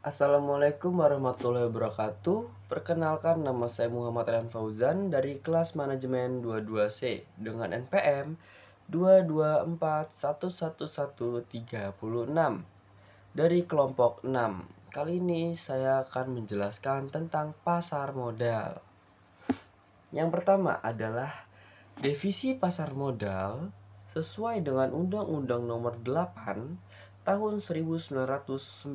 Assalamualaikum warahmatullahi wabarakatuh. Perkenalkan, nama saya Muhammad Rian Fauzan dari kelas manajemen 22C dengan NPM 224111336 dari kelompok 6. Kali ini saya akan menjelaskan tentang pasar modal. Yang pertama adalah devisi pasar modal sesuai dengan Undang-Undang Nomor 8 Tahun 1995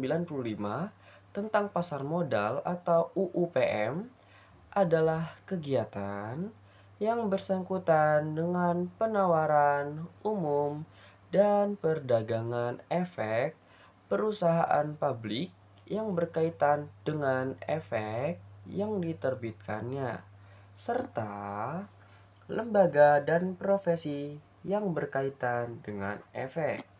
tentang pasar modal atau UU-PM adalah kegiatan yang bersangkutan dengan penawaran umum dan perdagangan efek perusahaan publik yang berkaitan dengan efek yang diterbitkannya, serta lembaga dan profesi yang berkaitan dengan efek.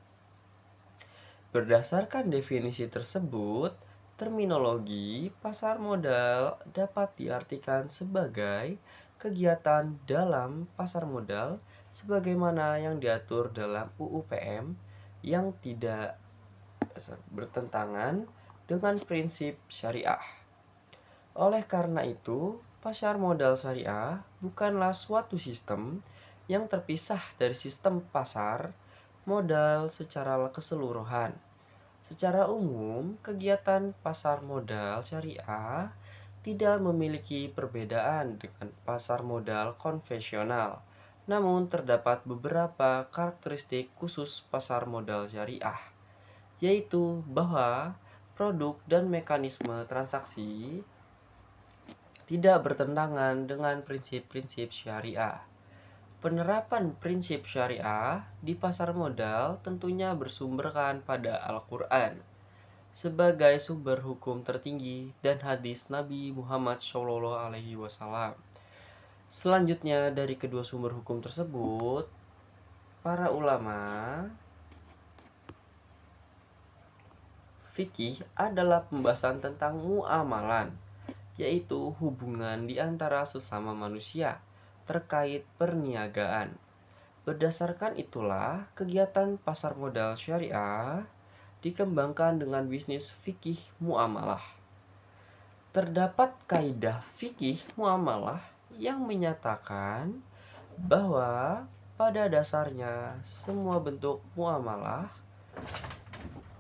Berdasarkan definisi tersebut, terminologi pasar modal dapat diartikan sebagai kegiatan dalam pasar modal sebagaimana yang diatur dalam UU-PM yang tidak bertentangan dengan prinsip syariah. Oleh karena itu, pasar modal syariah bukanlah suatu sistem yang terpisah dari sistem pasar modal secara keseluruhan. Secara umum, kegiatan pasar modal syariah tidak memiliki perbedaan dengan pasar modal konvensional. Namun terdapat beberapa karakteristik khusus pasar modal syariah, yaitu bahwa produk dan mekanisme transaksi tidak bertentangan dengan prinsip-prinsip syariah. Penerapan prinsip syariah di pasar modal tentunya bersumberkan pada Al-Quran sebagai sumber hukum tertinggi dan hadis Nabi Muhammad SAW. Selanjutnya, dari kedua sumber hukum tersebut, para ulama fikih adalah pembahasan tentang muamalan, yaitu hubungan di antara sesama manusia terkait perniagaan. Berdasarkan itulah, kegiatan pasar modal syariah dikembangkan dengan bisnis fikih muamalah. Terdapat kaidah fikih muamalah yang menyatakan bahwa pada dasarnya semua bentuk muamalah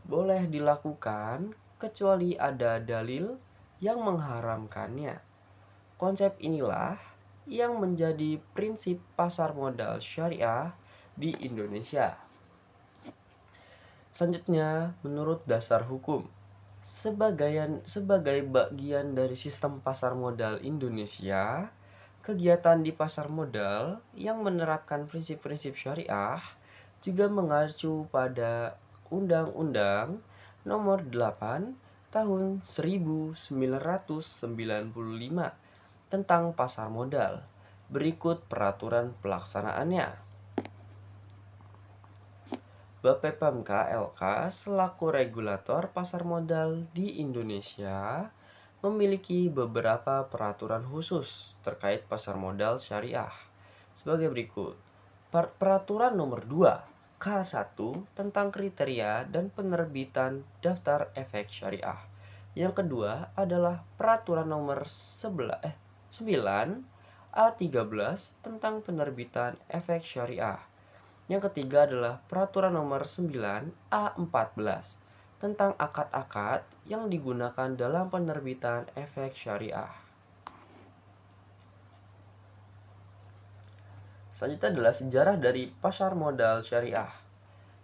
boleh dilakukan kecuali ada dalil yang mengharamkannya. Konsep inilah yang menjadi prinsip pasar modal syariah di Indonesia. Selanjutnya, menurut dasar hukum, sebagai bagian dari sistem pasar modal Indonesia, kegiatan di pasar modal yang menerapkan prinsip-prinsip syariah juga mengacu pada Undang-Undang Nomor 8 Tahun 1995 tentang pasar modal. Berikut peraturan pelaksanaannya. BPPMK LK selaku regulator pasar modal di Indonesia memiliki beberapa peraturan khusus terkait pasar modal syariah sebagai berikut. Peraturan nomor 2 K1 tentang kriteria dan penerbitan daftar efek syariah. Yang kedua adalah peraturan nomor 9 A13 tentang penerbitan efek syariah. Yang ketiga adalah peraturan nomor 9 A14 tentang akad-akad yang digunakan dalam penerbitan efek syariah. Selanjutnya adalah sejarah dari pasar modal syariah.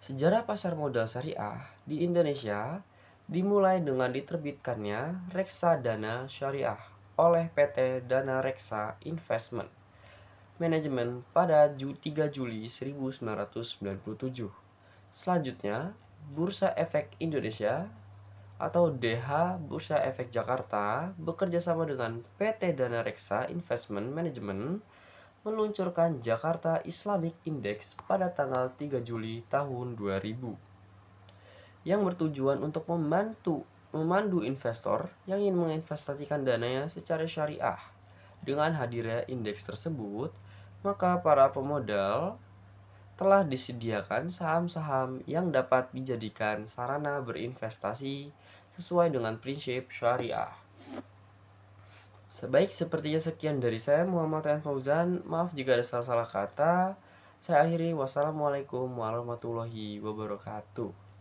Sejarah pasar modal syariah di Indonesia dimulai dengan diterbitkannya Reksadana Syariah oleh PT Dana Reksa Investment Management pada 3 Juli 1997. Selanjutnya, Bursa Efek Indonesia atau DH Bursa Efek Jakarta bekerja sama dengan PT Dana Reksa Investment Management meluncurkan Jakarta Islamic Index pada tanggal 3 Juli tahun 2000 yang bertujuan untuk memandu investor yang ingin menginvestasikan dananya secara syariah. Dengan hadirnya indeks tersebut, maka para pemodal telah disediakan saham-saham yang dapat dijadikan sarana berinvestasi sesuai dengan prinsip syariah. Sebaik sepertinya sekian dari saya Muhammad Rian Fauzan. Maaf jika ada salah-salah kata. Saya akhiri. Wassalamualaikum warahmatullahi wabarakatuh.